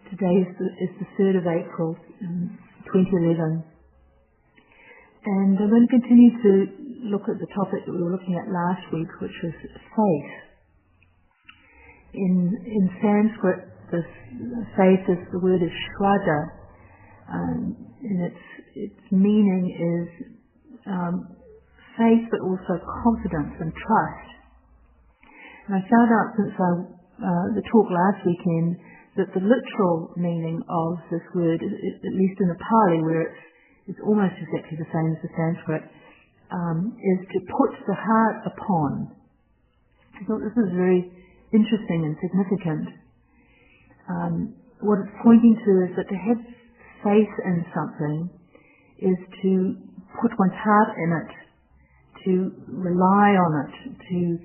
Today is the 3rd of April, 2011. And I'm going to continue to look at the topic that we were looking at last week, which was faith. In Sanskrit, this faith is, the word is shraddha, and its meaning is faith, but also confidence and trust. And I found out since the talk last weekend that the literal meaning of this word, at least in the Pali, where it's almost exactly the same as the Sanskrit, is to put the heart upon. I thought this was very interesting and significant. What it's pointing to is that to have faith in something is to put one's heart in it, to rely on it, to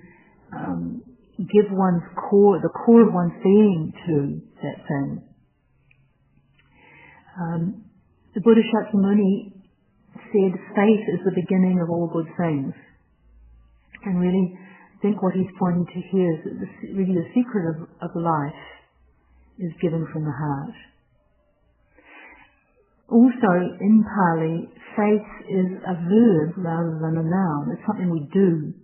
give one's core, the core of one's being to that thing. The Buddha Shakyamuni said faith is the beginning of all good things. And really, I think what he's pointing to here is that really the secret of life is given from the heart. Also, in Pali, faith is a verb rather than a noun. It's something we do.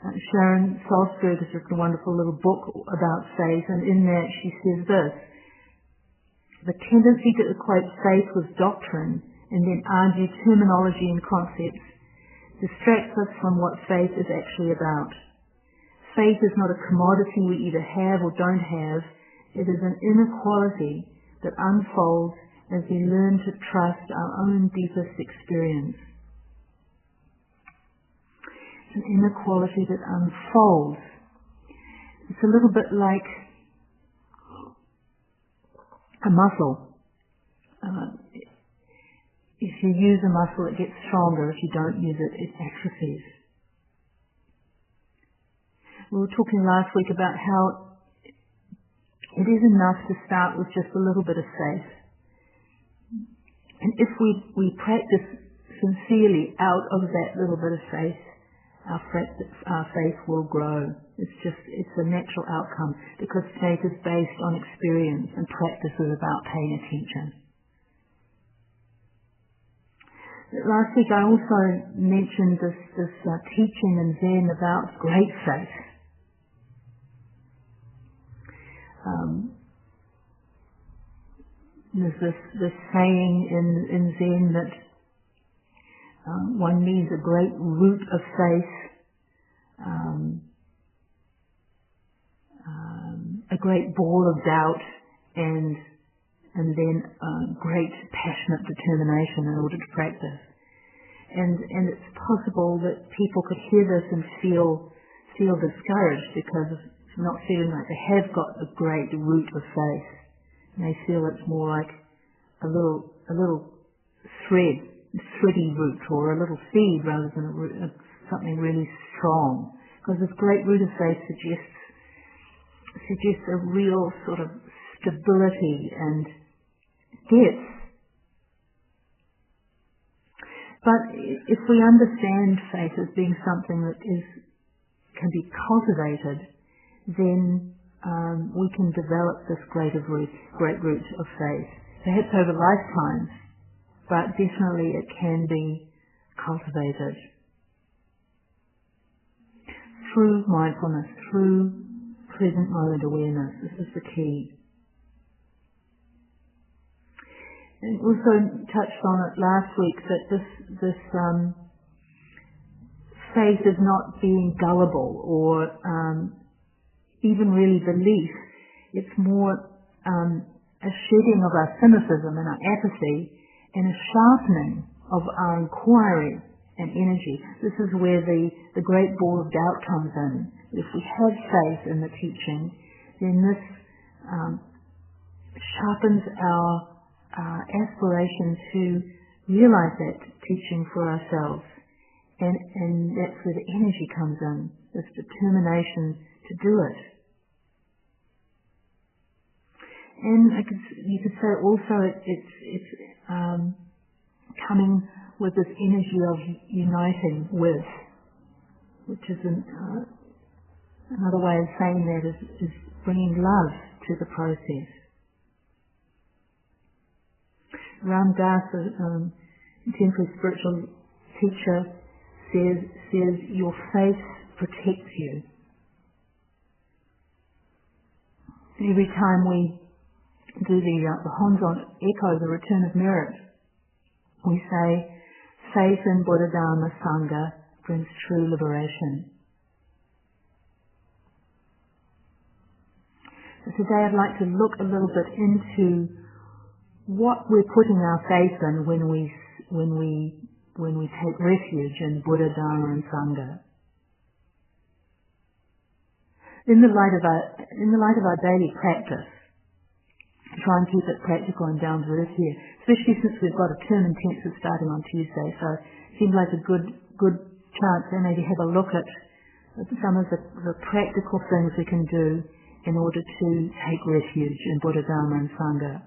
Sharon Salzberg has written a wonderful little book about faith, and in that she says this: the tendency to equate faith with doctrine and then argue terminology and concepts distracts us from what faith is actually about. Faith is not a commodity we either have or don't have. It is an inner quality that unfolds as we learn to trust our own deepest experience. An inner quality that unfolds. It's a little bit like a muscle. If you use a muscle, it gets stronger. If you don't use it, it atrophies. We were talking last week about how it is enough to start with just a little bit of faith. And if we practice sincerely out of that little bit of faith, our faith will grow. It's a natural outcome, because faith is based on experience and practice is about paying attention. Last week I also mentioned this teaching in Zen about great faith. There's this saying in Zen that one needs a great root of faith, a great ball of doubt, and then great passionate determination in order to practice. And it's possible that people could hear this and feel discouraged because of not feeling like they have got a great root of faith. And they feel it's more like a little thready root, or a little seed rather than a root of something really strong. Because this great root of faith suggests a real sort of stability and depth. But if we understand faith as being something that can be cultivated, then we can develop this great root of faith, perhaps over lifetimes, but definitely it can be cultivated through mindfulness, through present moment awareness. This is the key. And also touched on it last week that this faith is not being gullible or even really belief. It's more a shedding of our cynicism and our apathy, and a sharpening of our inquiry and energy. This is where the great ball of doubt comes in. If we have faith in the teaching, then this sharpens our aspiration to realize that teaching for ourselves. And that's where the energy comes in, this determination to do it. And you could say also it's coming with this energy of uniting with, which is another way of saying that is bringing love to the process. Ram Das, a contemporary spiritual teacher, says your faith protects you. Every time we do the Honzon echo, the return of merit, we say, faith in Buddha, Dharma, Sangha brings true liberation. So today I'd like to look a little bit into what we're putting our faith in when we take refuge in Buddha, Dharma and Sangha. In the light of our daily practice, try and keep it practical and down to earth here, especially since we've got a term intensive starting on Tuesday, so it seems like a good chance to maybe have a look at some of the practical things we can do in order to take refuge in Buddha, Dharma and Sangha.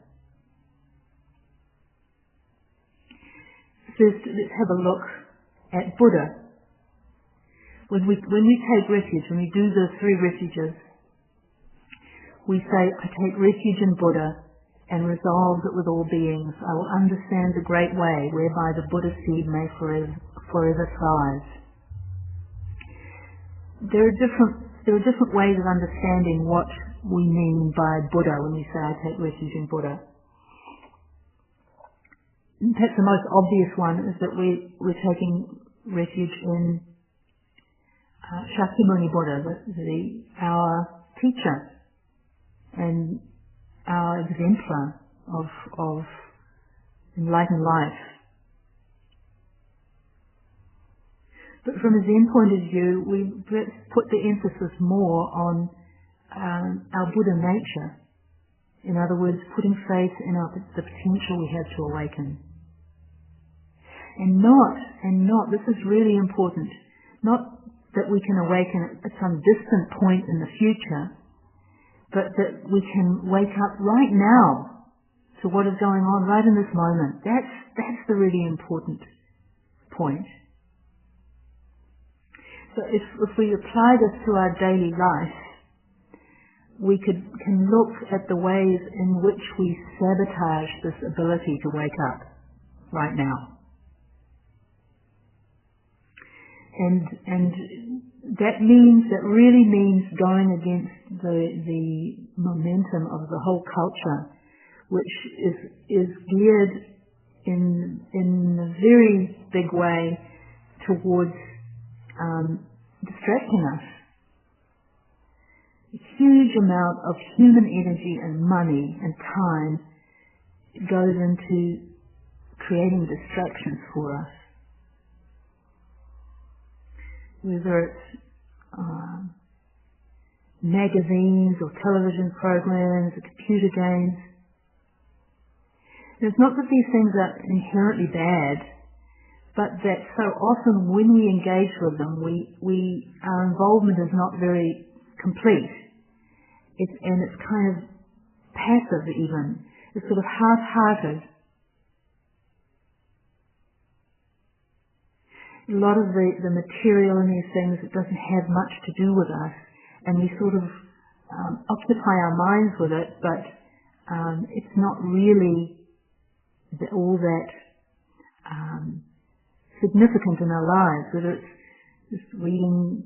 First, let's have a look at Buddha. When we take refuge, when we do the three refuges, we say, I take refuge in Buddha and resolve that with all beings I will understand the great way whereby the Buddha seed may forever thrive. There are different ways of understanding what we mean by Buddha when we say I take refuge in Buddha. Perhaps the most obvious one is that we're taking refuge in Shakyamuni Buddha, our teacher and our exemplar of enlightened life. But from a Zen point of view, we put the emphasis more on our Buddha nature. In other words, putting faith in the potential we have to awaken. And not, this is really important, not that we can awaken at some distant point in the future, but that we can wake up right now to what is going on right in this moment. That's the really important point. So if we apply this to our daily life, we can look at the ways in which we sabotage this ability to wake up right now. And that really means going against the momentum of the whole culture, which is geared in a very big way towards distracting us. A huge amount of human energy and money and time goes into creating distractions for us. Whether it's magazines or television programs or computer games. It's not that these things are inherently bad, but that so often when we engage with them, our involvement is not very complete. It's kind of passive even. It's sort of half-hearted. A lot of the material in these things, it doesn't have much to do with us, and we sort of occupy our minds with it, but it's not really all that significant in our lives, whether it's just reading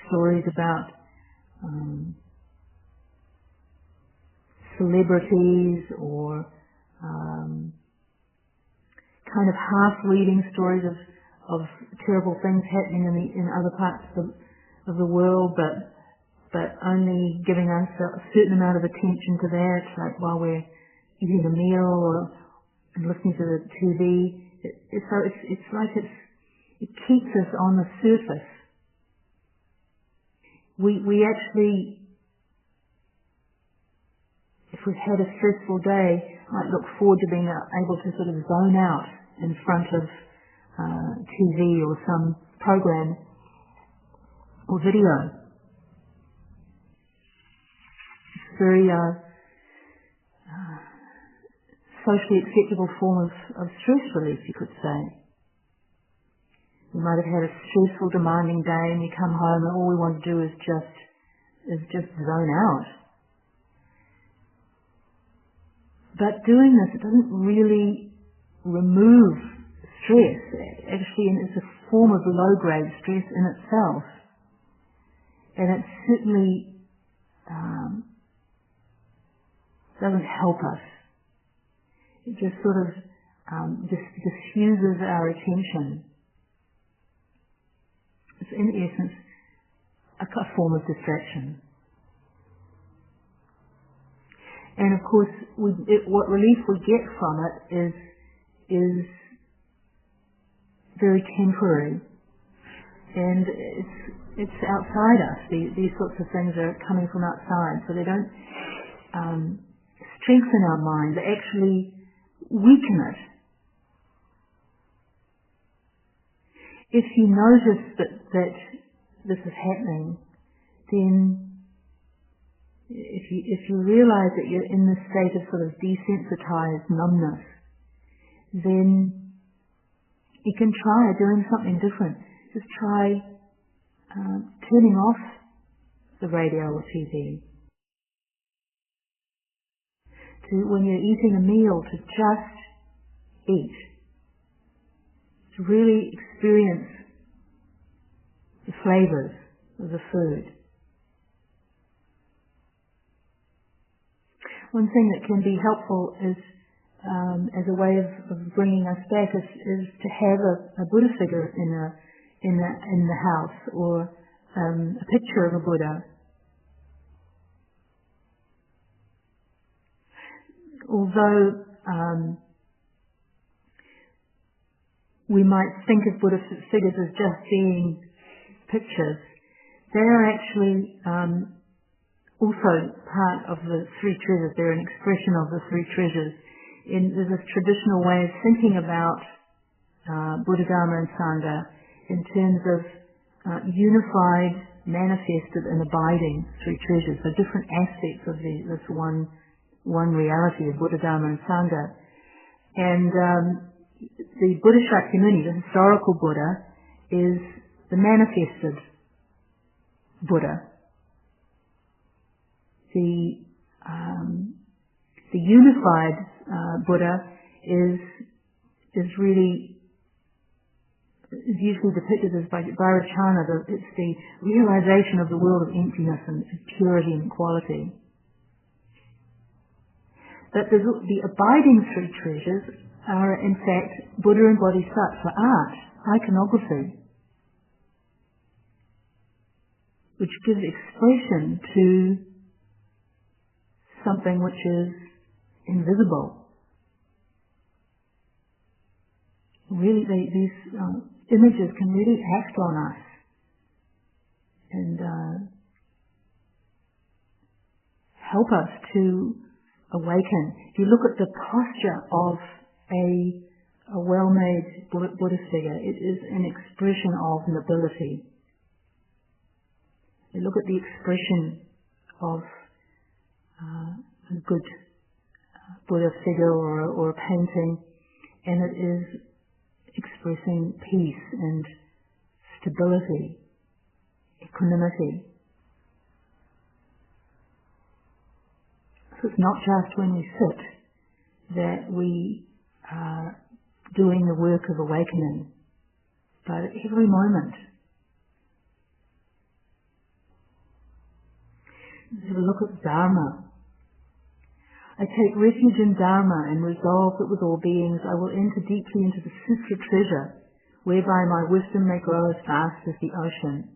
stories about celebrities or kind of half-reading stories of terrible things happening in other parts of the world, but only giving us a certain amount of attention to that, like while we're eating a meal or listening to the TV. It's like it keeps us on the surface. We actually, if we've had a stressful day, might look forward to being able to sort of zone out in front of TV or some program or video. It's a very socially acceptable form of stress relief, you could say. You might have had a stressful, demanding day and you come home and all we want to do is just is just zone out. But doing this, it doesn't really remove stress. Actually, it's a form of low-grade stress in itself. And it certainly doesn't help us. It just sort of diffuses our attention. It's in essence a form of distraction. And of course, what relief we get from it is very temporary, and it's outside us. These sorts of things are coming from outside, so they don't strengthen our mind. They actually weaken it. If you notice that this is happening, then if you realize that you're in this state of sort of desensitized numbness, then you can try doing something different. Just try turning off the radio or TV. When you're eating a meal, to just eat. To really experience the flavors of the food. One thing that can be helpful is, as a way of bringing us back, is to have a Buddha figure in the house, or a picture of a Buddha. Although we might think of Buddha figures as just being pictures, they are actually also part of the three treasures. They're an expression of the three treasures. There's a traditional way of thinking about Buddha, Dharma and Sangha in terms of unified, manifested and abiding three treasures. So different aspects of this one reality of Buddha, Dharma and Sangha. And the Buddha Shakyamuni, the historical Buddha, is the manifested Buddha. The unified Buddha is usually depicted as Vairocana. It's the realization of the world of emptiness and purity and quality. But the abiding three treasures are in fact Buddha and Bodhisattva art, iconography, which gives expression to something which is invisible. Really, these images can really act on us and help us to awaken. If you look at the posture of a well-made Buddha figure, it is an expression of nobility. You look at the expression of a good Buddha figure or a painting, and it is expressing peace and stability, equanimity. So it's not just when we sit that we are doing the work of awakening, but at every moment. Have a look at Dharma. I take refuge in Dharma and resolve that with all beings I will enter deeply into the sutra treasure, whereby my wisdom may grow as vast as the ocean.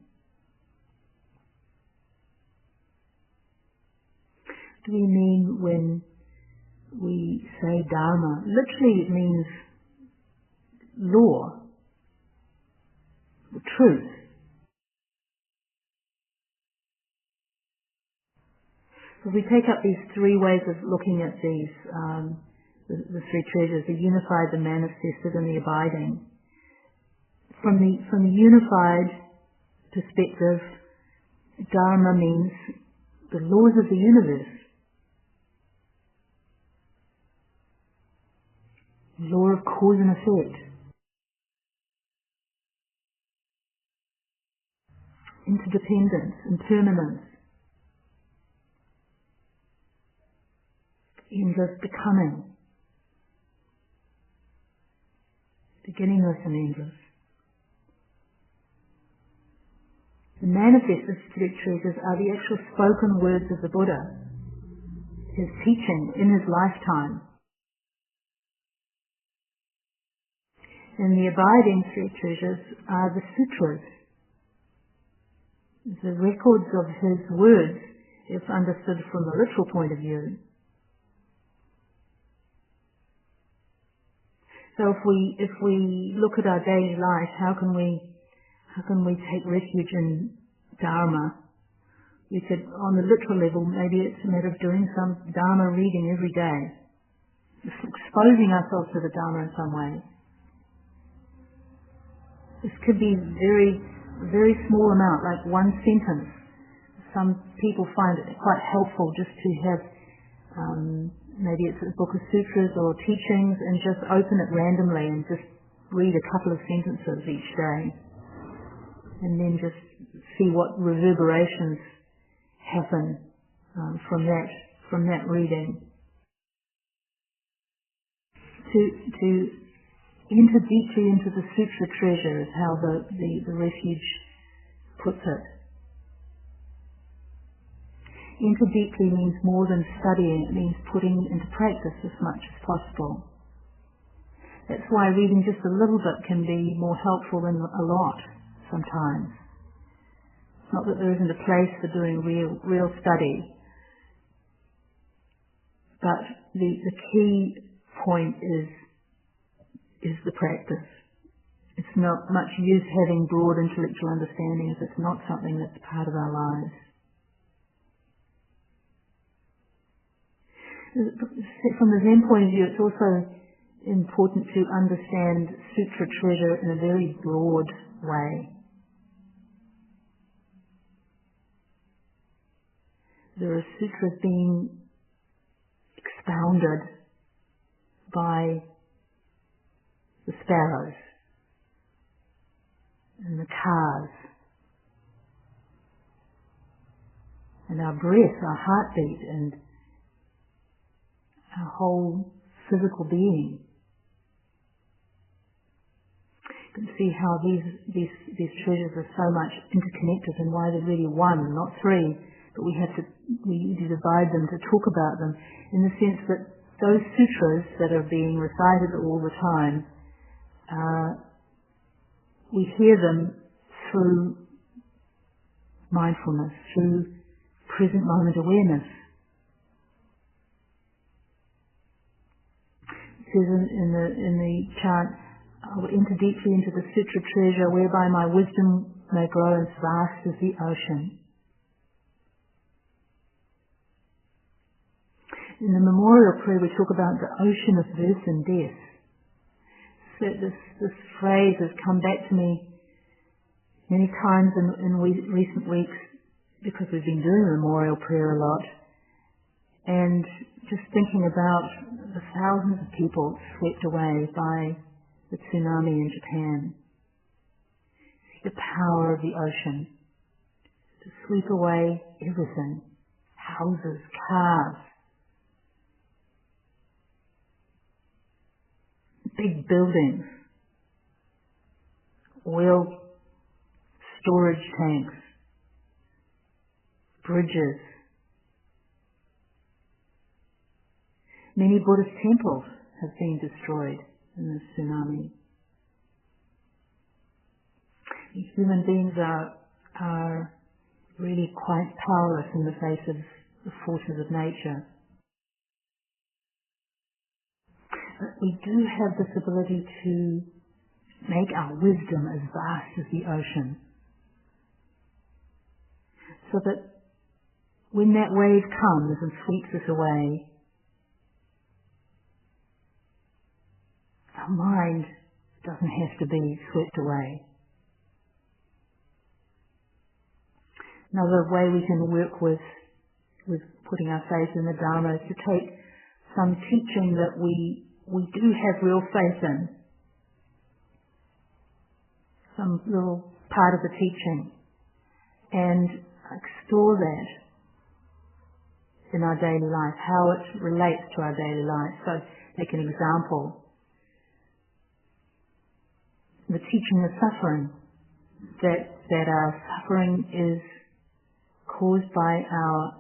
What do we mean when we say Dharma? Literally it means law, truth. So we take up these three ways of looking at these, the three treasures, the unified, the manifested, and the abiding. From the unified perspective, Dharma means the laws of the universe. Law of cause and effect. Interdependence, impermanence. endless becoming, beginningless and endless. The manifested spirit treasures are the actual spoken words of the Buddha, his teaching in his lifetime. And the abiding spirit treasures are the sutras, the records of his words, if understood from a literal point of view. So if we look at our daily life, how can we take refuge in Dharma? We could, on the literal level, maybe it's a matter of doing some Dharma reading every day, just exposing ourselves to the Dharma in some way. This could be very, very small amount, like one sentence. Some people find it quite helpful just to have, maybe it's a book of sutras or teachings, and just open it randomly and just read a couple of sentences each day, and then just see what reverberations happen from that reading. To enter deeply into the sutra treasure is how the refuge puts it. Enter deeply means more than studying, it means putting into practice as much as possible. That's why reading just a little bit can be more helpful than a lot sometimes. It's not that there isn't a place for doing real study, but the key point is the practice. It's not much use having broad intellectual understanding if it's not something that's part of our lives. From the Zen point of view, it's also important to understand sutra treasure in a very broad way. There are sutras being expounded by the sparrows and the cars and our breath, our heartbeat, and our whole physical being. You can see how these treasures are so much interconnected, and why they're really one, not three, but we divide them to talk about them, in the sense that those sutras that are being recited all the time, we hear them through mindfulness, through present moment awareness. It says in the chant, I will enter deeply into the sutra treasure, whereby my wisdom may grow as vast as the ocean. In the memorial prayer, we talk about the ocean of birth and death. So this phrase has come back to me many times in recent weeks, because we've been doing memorial prayer a lot, and just thinking about the thousands of people swept away by the tsunami in Japan. See the power of the ocean to sweep away everything, houses, cars, big buildings, oil storage tanks, bridges. Many Buddhist temples have been destroyed in this tsunami. Human beings are really quite powerless in the face of the forces of nature. But we do have this ability to make our wisdom as vast as the ocean, so that when that wave comes and sweeps us away, our mind doesn't have to be swept away. Another way we can work with putting our faith in the Dharma is to take some teaching that we do have real faith in, some little part of the teaching, and explore that in our daily life, how it relates to our daily life. So, take an example. The teaching of suffering, that our suffering is caused by our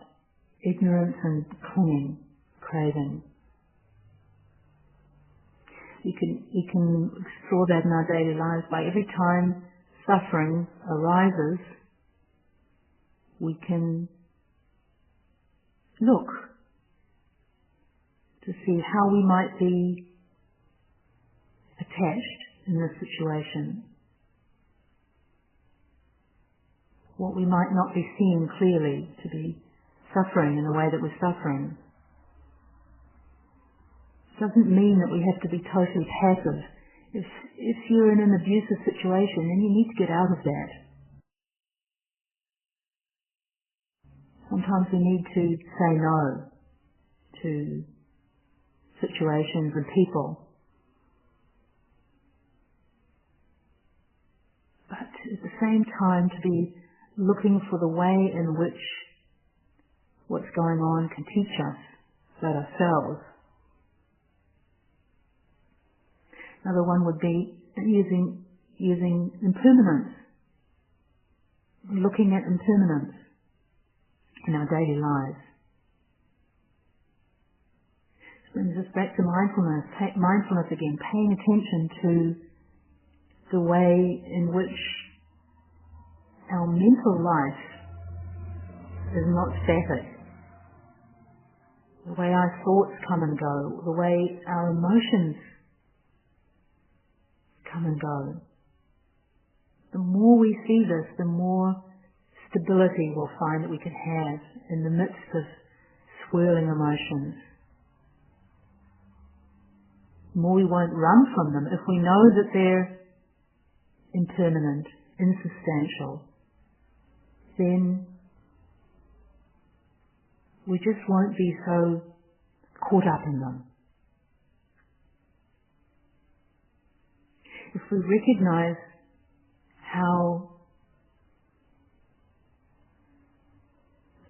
ignorance and clinging, craving. We can explore that in our daily lives by every time suffering arises, we can look to see how we might be attached in this situation, what we might not be seeing clearly to be suffering in the way that we're suffering. Doesn't mean that we have to be totally passive. If you're in an abusive situation, then you need to get out of that. Sometimes we need to say no to situations and people. But at the same time, to be looking for the way in which what's going on can teach us about ourselves. Another one would be using impermanence, looking at impermanence in our daily lives. This brings us back to mindfulness. Mindfulness again, paying attention to the way in which our mental life is not static. The way our thoughts come and go, the way our emotions come and go. The more we see this, the more stability we'll find that we can have in the midst of swirling emotions. The more we won't run from them if we know that they're impermanent, insubstantial. Then we just won't be so caught up in them. If we recognize how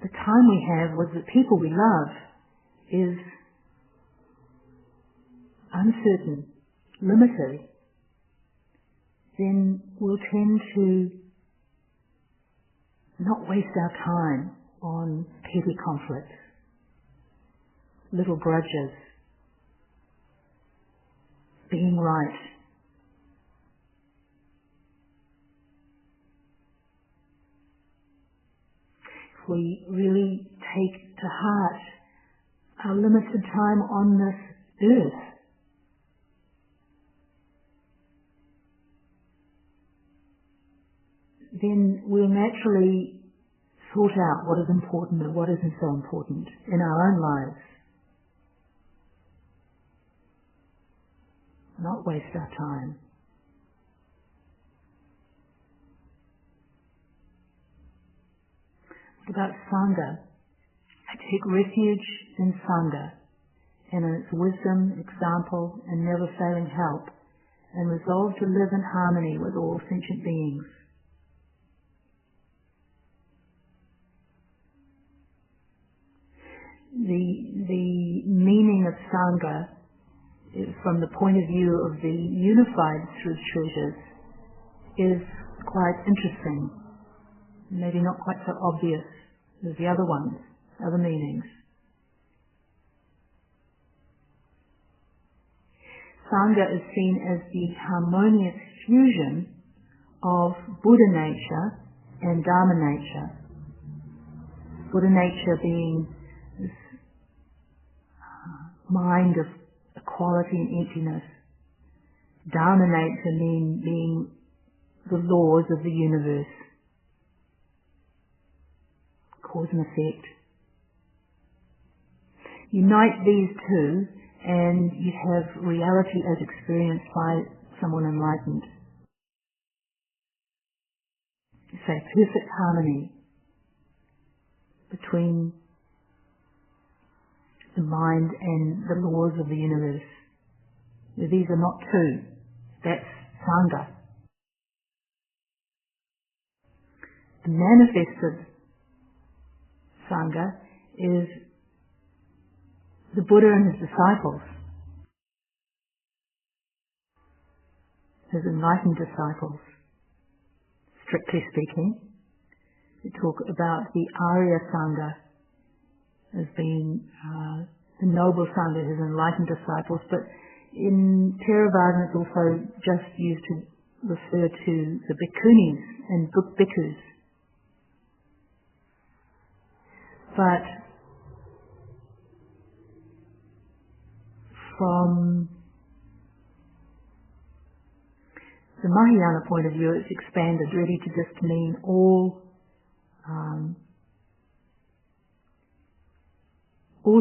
the time we have with the people we love is uncertain, limited, then we'll tend to not waste our time on petty conflicts, little grudges, being right. If we really take to heart our limited time on this earth, then we'll naturally sort out what is important and what isn't so important in our own lives. Not waste our time. What about Sangha? I take refuge in Sangha and in its wisdom, example, and never-failing help, and resolve to live in harmony with all sentient beings. The meaning of Sangha, from the point of view of the unified truth treasures, is quite interesting. Maybe not quite so obvious as the other ones, other meanings. Sangha is seen as the harmonious fusion of Buddha nature and Dharma nature. Buddha nature being this mind of equality and emptiness. Dharma nature being the laws of the universe. Cause and effect. Unite these two and you have reality as experienced by someone enlightened. Say perfect harmony between the mind and the laws of the universe. These are not two. That's Sangha. The manifested Sangha is the Buddha and his disciples, his enlightened disciples, strictly speaking, we talk about the Arya Sangha as being the noble Sangha, his enlightened disciples, but in Theravada it's also just used to refer to the bhikkhunis and bhikkhus. But from the Mahayana point of view, it's expanded really to just mean all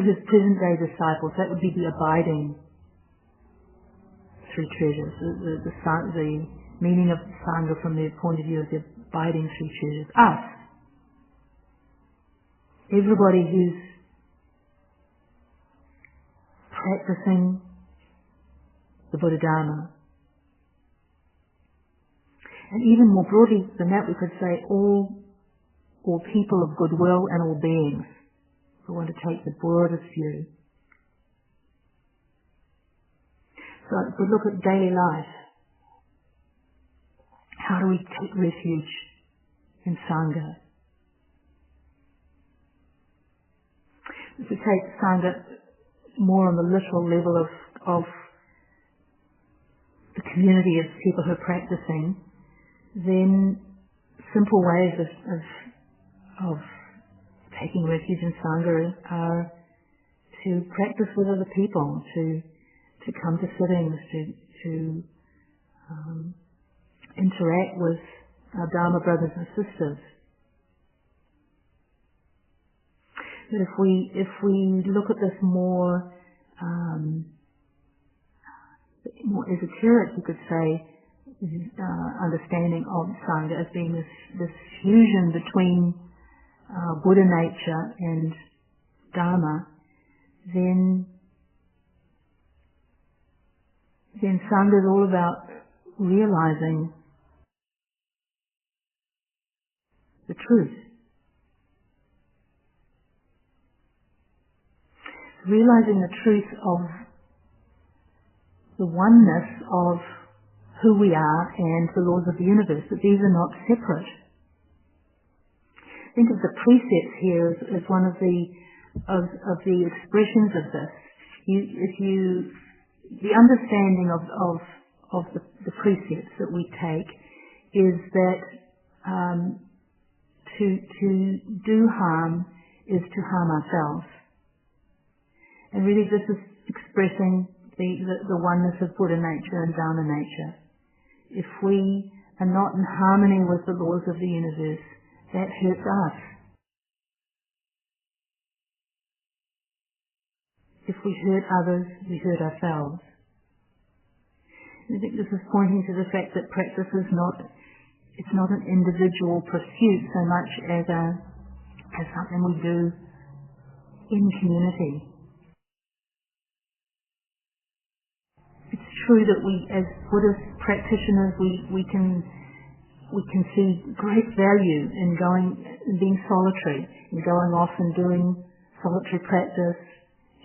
his present-day disciples. That would be the abiding three treasures. The meaning of Sangha from their point of view is the abiding three treasures. Us. Everybody who's practicing the Buddha Dharma. And even more broadly than that, we could say all people of goodwill and all beings. We want to take the broadest view. So if we look at daily life, how do we take refuge in Sangha? If we take Sangha more on the literal level of the community of people who are practicing, then simple ways of taking refuge in Sangha are to practice with other people, to come to sittings, to interact with our Dharma brothers and sisters. But if we look at this more esoteric, you could say, understanding of Sangha as being this fusion between Buddha nature and Dharma, then Sangha is all about realizing the truth. Realizing the truth of the oneness of who we are and the laws of the universe, that these are not separate. Think of the precepts here as one of the expressions of this. The understanding of the precepts that we take is that to do harm is to harm ourselves. And really this is expressing the oneness of Buddha nature and Dharma nature. If we are not in harmony with the laws of the universe, that hurts us. If we hurt others, we hurt ourselves. And I think this is pointing to the fact that practice is not an individual pursuit so much as something we do in community. It's true that we, as Buddhist practitioners, we can see great value in being solitary, in going off and doing solitary practice,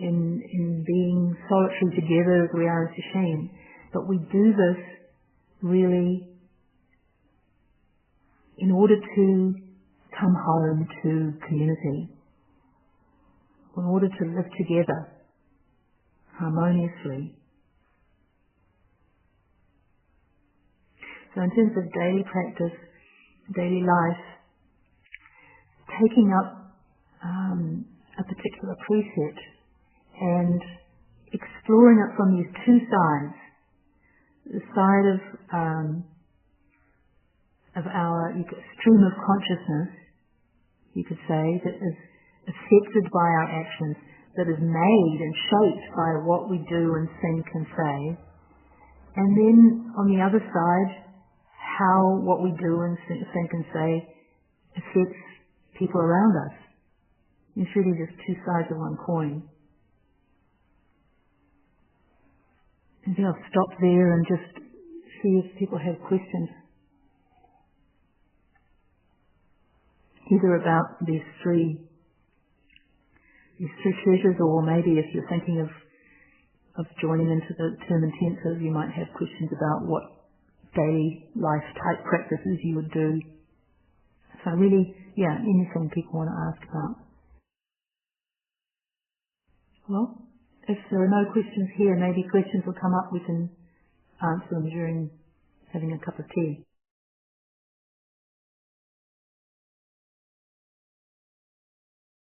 in being solitary together as we are as Sesshin. But we do this really in order to come home to community, in order to live together harmoniously. So in terms of daily practice, daily life, taking up a particular precept and exploring it from these two sides, the side of our stream of consciousness, you could say, that is affected by our actions, that is made and shaped by what we do and think and say, and then on the other side, how what we do and think and say affects people around us. It's really just two sides of one coin. I think I'll stop there and just see if people have questions, either about these three these three treasures, or maybe if you're thinking of joining into the term intensive, you might have questions about what daily life type practices you would do. So really, anything people want to ask about. Well, if there are no questions here, maybe questions will come up. We can answer them during having a cup of tea.